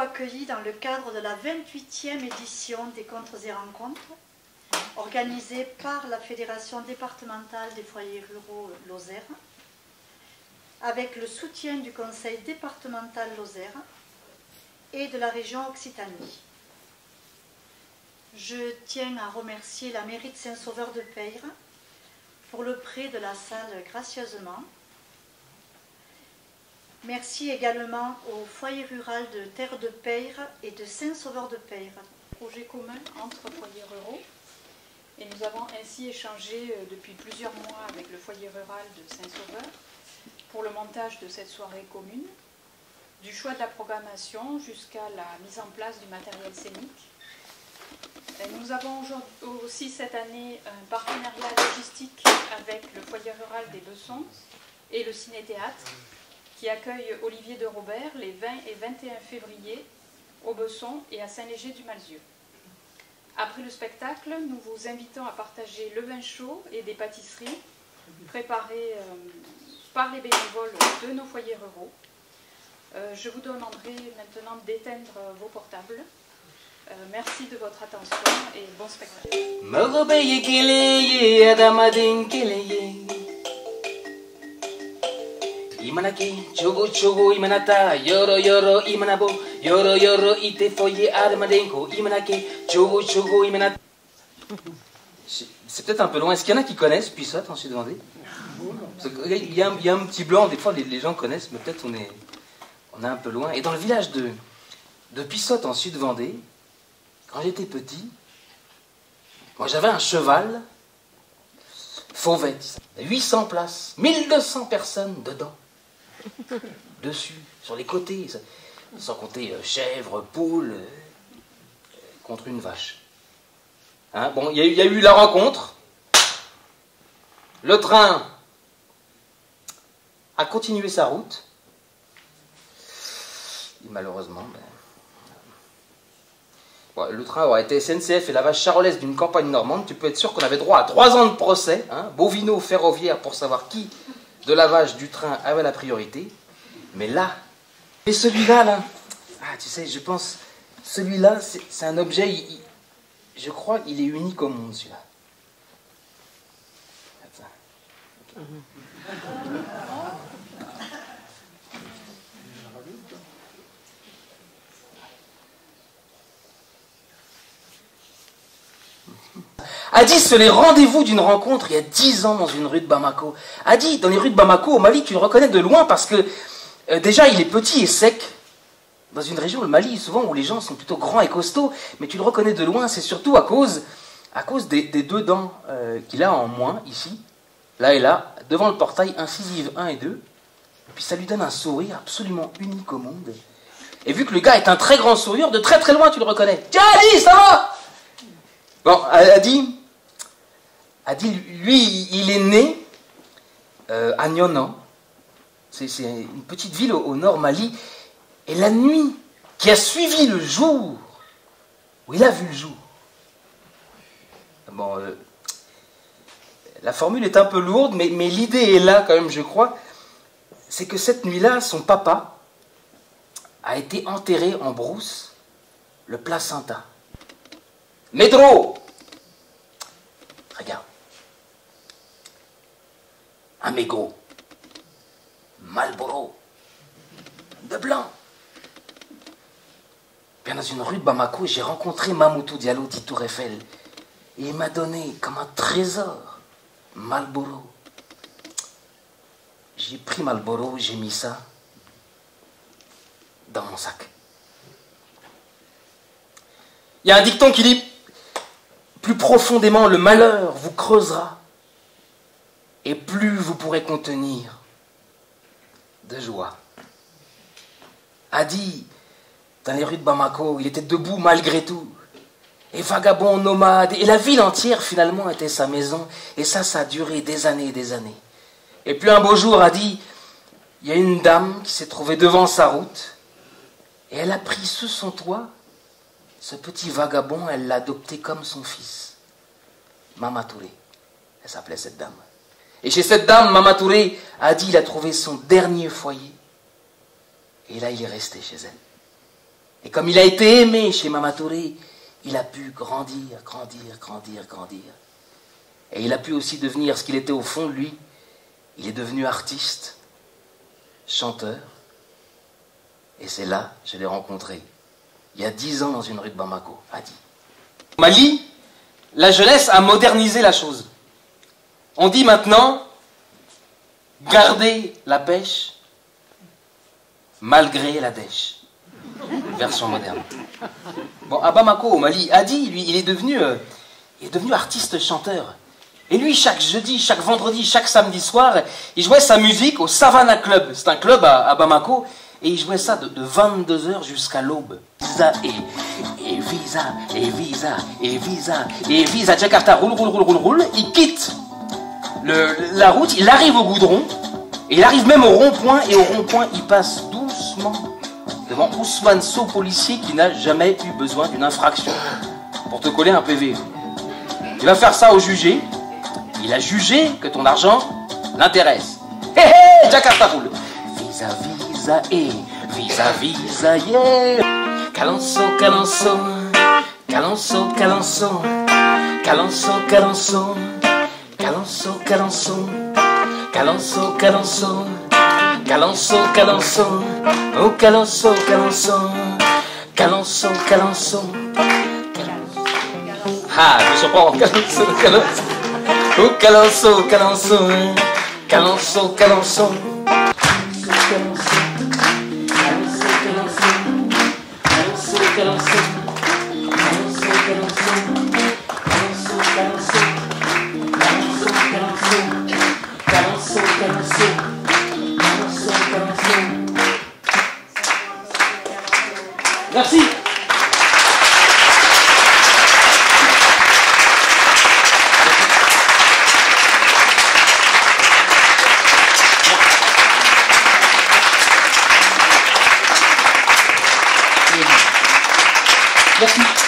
accueillis dans le cadre de la 28e édition des Contres et Rencontres, organisée par la Fédération départementale des foyers ruraux Lozère, avec le soutien du Conseil départemental Lozère et de la région Occitanie. Je tiens à remercier la mairie de Saint-Sauveur-de-Peyre pour le prêt de la salle gracieusement. Merci également au foyer rural de Terre de Peyre et de Saint-Sauveur-de-Peyre. Projet commun entre foyers ruraux. Et nous avons ainsi échangé depuis plusieurs mois avec le foyer rural de Saint-Sauveur pour le montage de cette soirée commune, du choix de la programmation jusqu'à la mise en place du matériel scénique. Et nous avons aussi cette année un partenariat logistique avec le foyer rural des Bessons et le Ciné-Théâtre qui accueille Olivier de Robert les 20 et 21 février au Besson et à Saint-Léger-du-Malzieu. Après le spectacle, nous vous invitons à partager le vin chaud et des pâtisseries préparées par les bénévoles de nos foyers ruraux. Je vous demanderai maintenant d'éteindre vos portables. Merci de votre attention et bon spectacle. Imanaki, chogo chogo imanata, yoro yoro imanabo, yoro yoro ite foye adamadenko, imanaki, chogo chogo imanata. C'est peut-être un peu loin. Est-ce qu'il y en a qui connaissent Pissotte en Sud-Vendée? Il y a un petit blanc, des fois les gens connaissent, mais peut-être on est un peu loin. Et dans le village de Pissotte en Sud-Vendée, quand j'étais petit, moi j'avais un cheval fauvette, 800 places, 1200 personnes dedans. Dessus, sur les côtés, sans compter chèvres, poules, contre une vache. Hein, bon, il y a eu la rencontre. Le train a continué sa route. Et malheureusement, bon, le train aurait été SNCF et la vache charolaise d'une campagne normande. Tu peux être sûr qu'on avait droit à 3 ans de procès, hein, bovino ferroviaire, pour savoir qui de la vache du train avait la priorité. Mais là, et celui-là, là, ah, tu sais, je pense, celui-là, c'est un objet, je crois, il est unique au monde, celui-là. Adi, c'est les rendez-vous d'une rencontre il y a 10 ans dans une rue de Bamako. Adi, dans les rues de Bamako, au Mali, tu le reconnais de loin parce que déjà, il est petit et sec. Dans une région, le Mali, souvent, où les gens sont plutôt grands et costauds, mais tu le reconnais de loin, c'est surtout à cause des 2 dents qu'il a en moins, ici, là et là, devant le portail, incisive 1 et 2. Puis ça lui donne un sourire absolument unique au monde. Et vu que le gars est un très grand sourire, de très très loin, tu le reconnais. Tiens, Adi, ça va? Bon, Adi, lui, il est né à Nyonan. C'est une petite ville au nord Mali. Et la nuit qui a suivi le jour, où il a vu le jour. Bon, la formule est un peu lourde, mais l'idée est là quand même, je crois. C'est que cette nuit-là, son papa a été enterré en brousse, le placenta. Médro, regarde. Un mégot. Marlboro. De blanc. Bien dans une rue de Bamako, j'ai rencontré Mamoutou Diallo, dit Tour Eiffel. Et il m'a donné comme un trésor Marlboro. J'ai pris Marlboro, j'ai mis ça dans mon sac. Il y a un dicton qui dit: plus profondément le malheur vous creusera, et plus vous pourrez contenir de joie. Adi, dans les rues de Bamako, il était debout malgré tout. Et vagabond, nomade, et la ville entière finalement était sa maison. Et ça a duré des années et des années. Et puis un beau jour, Adi, il y a une dame qui s'est trouvée devant sa route. Et elle a pris sous son toit ce petit vagabond, elle l'a adopté comme son fils. Mama Touré, elle s'appelait cette dame. Et chez cette dame, Mama Touré, Adi, il a trouvé son dernier foyer. Et là, il est resté chez elle. Et comme il a été aimé chez Mama Touré, il a pu grandir, grandir, grandir, grandir. Et il a pu aussi devenir ce qu'il était au fond de lui. Il est devenu artiste, chanteur. Et c'est là que je l'ai rencontré, il y a 10 ans dans une rue de Bamako, Adi. Au Mali, la jeunesse a modernisé la chose. On dit maintenant, garder la pêche malgré la dèche. Version moderne. Bon, à Bamako, au Mali, Adi, lui, il est devenu artiste chanteur. Et lui, chaque jeudi, chaque vendredi, chaque samedi soir, il jouait sa musique au Savannah Club. C'est un club à Bamako. Et il jouait ça de 22h jusqu'à l'aube. Visa, et visa, et visa, et visa, et visa. Jakarta roule. Il quitte la route, il arrive au goudron. Et il arrive même au rond-point. Et au rond-point, il passe doucement devant Ousmane Sow, policier qui n'a jamais eu besoin d'une infraction pour te coller un PV. Il va faire ça au jugé. Il a jugé que ton argent l'intéresse. Hé hé, Jakarta roule. Visa, visa, et visa, visa, yeah. Calançon, calançon, calançon, calançon, calançon, calançon, calançon, calançon, calançon, calançon, calançon, calançon, oh calançon, calançon, calançon, calançon. Ah, je me surprends, calançon, calançon, oh calançon, calançon, calançon, calançon. Merci. Merci.